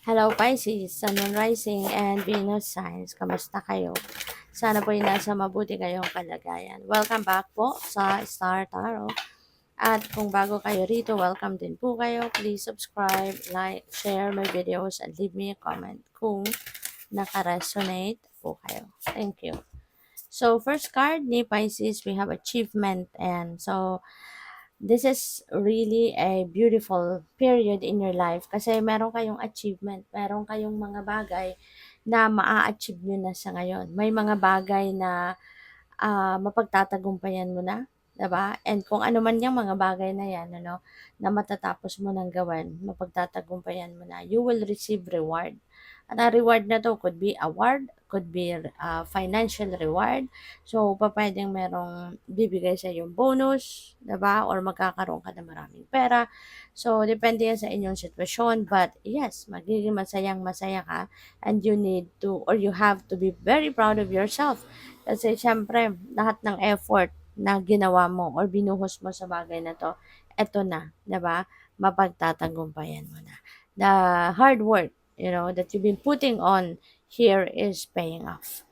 Hello Pisces, Sun, Moon Rising, and Venus Signs. Kamusta kayo? Sana po nasa mabuti kayong kalagayan. Welcome back po sa Star Tarot. At kung bago kayo rito, welcome din po kayo. Please subscribe, like, share my videos, and leave me a comment kung naka-resonate po kayo. Thank you. So, first card ni Pisces, we have achievement. And so, this is really a beautiful period in your life kasi meron kayong achievement, meron kayong mga bagay na maa-achieve nyo na sa ngayon. May mga bagay na mapagtatagumpayan mo na, 'di ba? And kung ano man yung mga bagay na yan, ano, na matatapos mo nang gawin, mapagtatagumpayan mo na, you will receive reward. At ang reward na to could be award, could be financial reward. So, pwedeng merong bibigay sa yung bonus, 'di ba? Or magkakaroon ka ng maraming pera. So, depende yan sa inyong sitwasyon. But, yes, magiging masayang-masaya ka and you need to, or you have to be very proud of yourself kasi syempre, lahat ng effort na ginawa mo or binuhos mo sa bagay na to, eto na, 'di ba? Mapagtatagumpayan mo na. The hard work, that you've been putting on here is paying off.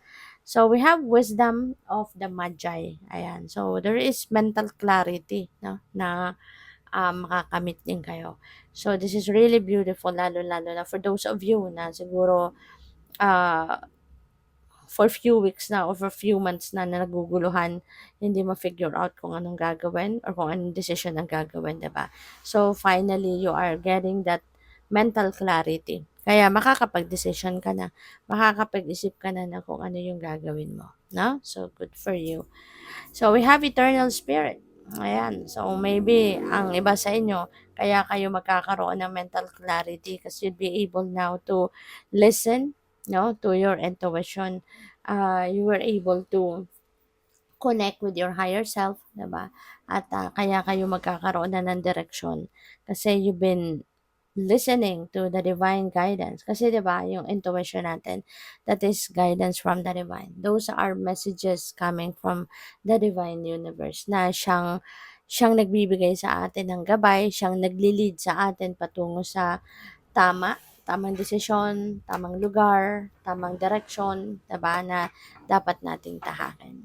So we have wisdom of the Magi. Ayan. So there is mental clarity, no, na makakamit din kayo. So this is really beautiful, lalo-lalo na for those of you na siguro uh, for few weeks na or for few months na naguguluhan, hindi ma-figure out kung anong gagawin or kung anong decision ang gagawin, diba? So, finally, you are getting that mental clarity. Kaya makakapag-decision ka na, makakapag-isip ka na kung ano yung gagawin mo. No? So, good for you. So, we have eternal spirit. Ayan. So, maybe ang iba sa inyo, kaya kayo magkakaroon ng mental clarity kasi you'll be able now to listen, no, to your intuition. You were able to connect with your higher self, diba? At kaya kayo magkakaroon na ng direction kasi you've been listening to the divine guidance. Kasi 'di ba, yung intuition natin, that is guidance from the divine. Those are messages coming from the divine universe na siyang nagbibigay sa atin ng gabay, siyang nagli-lead sa atin patungo sa tamang desisyon, tamang lugar, tamang direksyon, 'di ba, na dapat nating tahakin.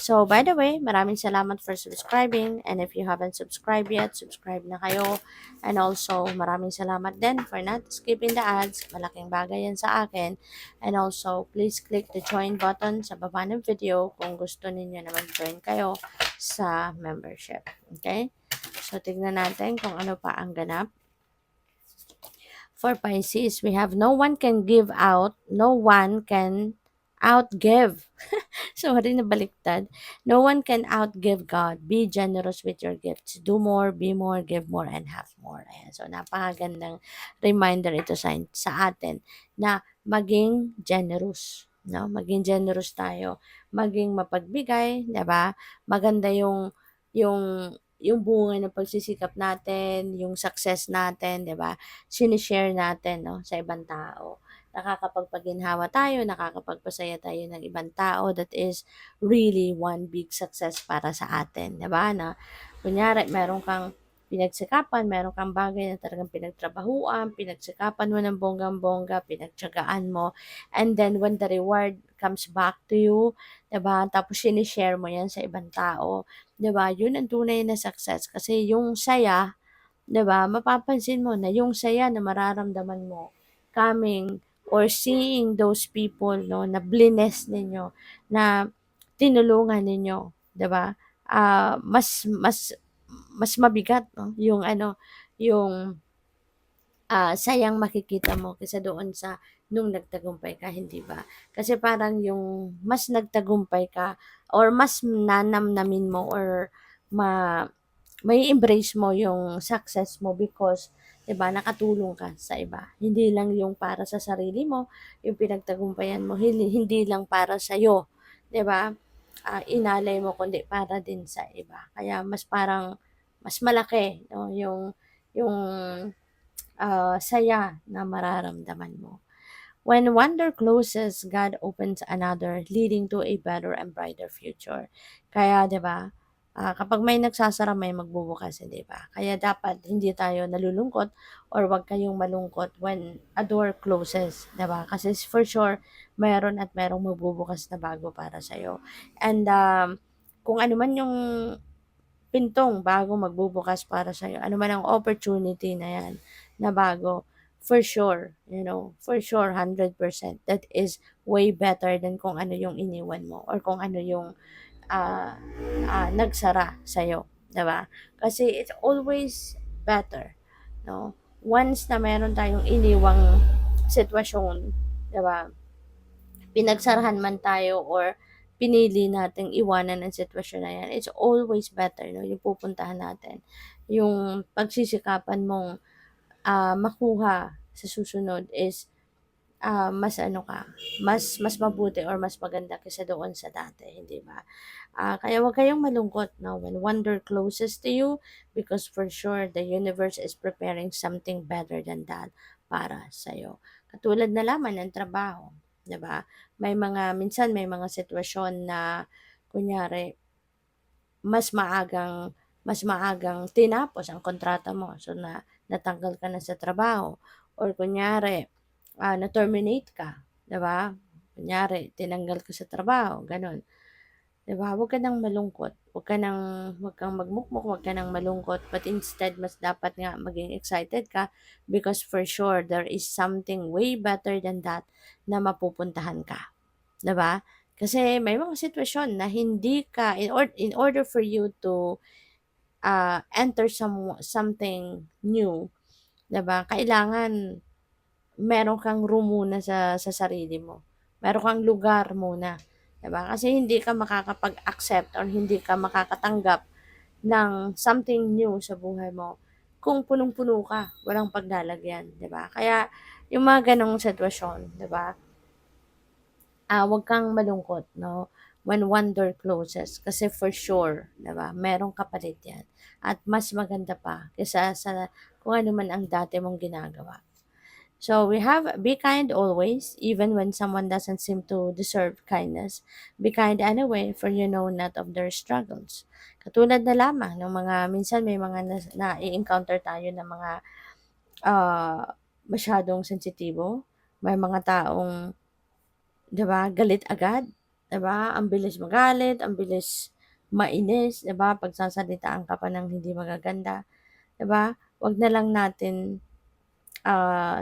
So, by the way, maraming salamat for subscribing. And if you haven't subscribed yet, subscribe na kayo. And also, maraming salamat din for not skipping the ads. Malaking bagay yan sa akin. And also, please click the join button sa baba ng video kung gusto ninyo na mag-join kayo sa membership. Okay? So, tignan natin kung ano pa ang ganap. For Pisces, we have no one can give out, no one can outgive. Sorry, nabaliktad. No one can outgive God. Be generous with your gifts. Do more, be more, give more, and have more. Ayan. So, napakagandang reminder ito sa atin na maging generous. No? Maging generous tayo. Maging mapagbigay, 'di ba? Maganda yung bunga ng pagsisikap natin, yung success natin, 'di ba? Sinishare natin, no, sa ibang tao. Nakakapagpaginhawa tayo, nakakapagpasaya tayo ng ibang tao. That is really one big success para sa atin, 'di ba? Na kunyari meron kang pinagsikapan, meron kang bagay na talagang pinagtrabahuan, pinagsikapan mo ng bonggang-bongga, pinagtiyagaan mo, and then when the reward comes back to you, 'di ba? Tapos sinishare mo 'yan sa ibang tao, 'di ba? Yun ang tunay na success kasi yung saya, 'di ba? Mapapansin mo na yung saya na mararamdaman mo coming or seeing those people, no, na blines ninyo, na tinulungan ninyo, 'di ba? Mas mas mabigat, no, yung yung sayang makikita mo kaysa doon sa nung nagtagumpay ka, hindi ba? Kasi parang yung mas nagtagumpay ka or mas nanamnamin mo or ma may embrace mo yung success mo because 'di ba nakatulong ka sa iba. Hindi lang yung para sa sarili mo, yung pinagtagumpayan mo, hindi lang para sa iyo, 'di ba? Inalay mo kundi para din sa iba. Kaya mas parang mas malaki, no, yung saya na mararamdaman mo. When one door closes, God opens another, leading to a better and brighter future. Kaya, 'di ba? Kapag may nagsasara may magbubukas, hindi ba? Kaya dapat hindi tayo nalulungkot or 'wag kayong malungkot when a door closes, 'di ba? Kasi for sure meron at merong magbubukas na bago para sa'yo. And, kung ano man yung pintong bago magbubukas para sa'yo, ano man ang opportunity na 'yan na bago, for sure, for sure 100% that is way better than kung ano yung iniwan mo or kung ano yung ah, nagsara sa'yo, 'di ba? Kasi it's always better, 'no? Once na meron tayong iniwang sitwasyon, 'di ba? Pinagsarahan man tayo or pinili nating iwanan ang sitwasyon na yan, it's always better, no? Yung pupuntahan natin, yung pagsisikapan mong makuha sa susunod is mas ano ka, mas mabuti or mas maganda kaysa doon sa dati, hindi ba? Kaya huwag kayong malungkot, no, when wonder closes to you because for sure the universe is preparing something better than that para sa'yo. Katulad na lamang ng trabaho, 'di ba? Minsan may mga sitwasyon na kunyari mas maagang tinapos ang kontrata mo, so natanggal ka na sa trabaho or kunyari na-terminate ka, 'di ba? Kunyari tinanggal ka sa trabaho, gano'n. 'Di ba, huwag ka ng malungkot, huwag kang magmukmok, huwag ka ng malungkot, but instead mas dapat nga maging excited ka because for sure there is something way better than that na mapupuntahan ka, 'di ba? Kasi may mga sitwasyon na hindi ka in order for you to, enter something new, 'di ba, kailangan meron kang room muna sa sarili mo. Meron kang lugar muna, 'di ba? Kasi hindi ka makakapag-accept or hindi ka makakatanggap ng something new sa buhay mo kung punong-puno ka, walang paglalagyan, 'di ba? Kaya yung mga gano'ng sitwasyon, 'di ba, 'wag kang malungkot, 'no, when one door closes kasi for sure, 'di ba, merong kapalit 'yan at mas maganda pa kaysa sa kung ano man ang dati mong ginagawa. So we have be kind always, even when someone doesn't seem to deserve kindness. Be kind anyway, for you know not of their struggles. Katulad na lamang ng mga minsan may mga na-encounter tayo ng mga masyadong sensitibo. May mga taong, 'di ba, galit agad, 'di ba? Ang bilis magalit, ang bilis mainis, 'di ba? Pagsasalitaan ka pa ng hindi magaganda, 'di ba? 'Wag na lang natin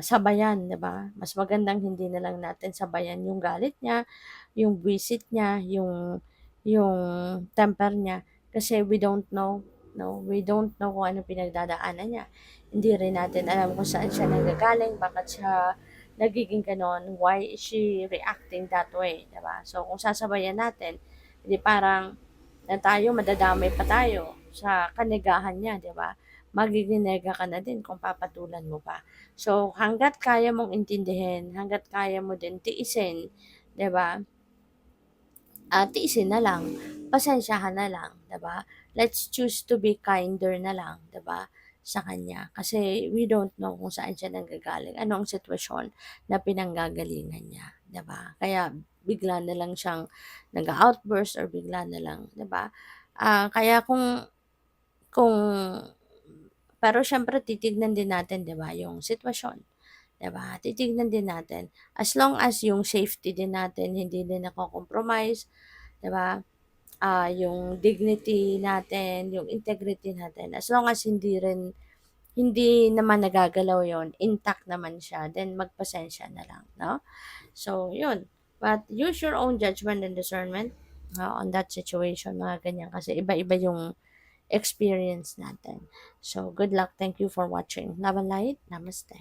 sabayan, 'di ba? Mas magandang hindi na lang natin sabayan yung galit niya, yung visit niya, yung temper niya kasi we don't know, no? We don't know kung ano pinagdadaanan niya. Hindi rin natin alam kung saan siya nanggagaling, bakit siya nagiging gano'n, why is she reacting that way, 'di ba? So kung sasabayan natin, hindi parang madadamay pa tayo sa kanigahan niya, 'di ba? Magiging nega ka na din kung papatulan mo pa. So, hangga't kaya mong intindihin, hangga't kaya mo din tiisin, 'di ba? Tiisin na lang, pasensyahan na lang, 'di ba? Let's choose to be kinder na lang, 'di ba? Sa kanya. Kasi we don't know kung saan siya nanggagaling, ano ang sitwasyon na pinanggagalingan niya, 'di ba? Kaya bigla na lang siyang nag-outburst or bigla na lang, 'di ba? Kaya kung pero siyempre titignan din natin, 'di ba, yung sitwasyon, 'di ba? Titignan din natin. As long as yung safety din natin hindi din nako-compromise, 'di ba? Yung dignity natin, yung integrity natin, as long as hindi naman nagagalaw yon, intact naman siya, then magpasensya na lang, no? So, yun. But use your own judgment and discernment on that situation, mga ganyan. Kasi iba-iba yung experience natin. So, good luck. Thank you for watching. Love and light. Namaste.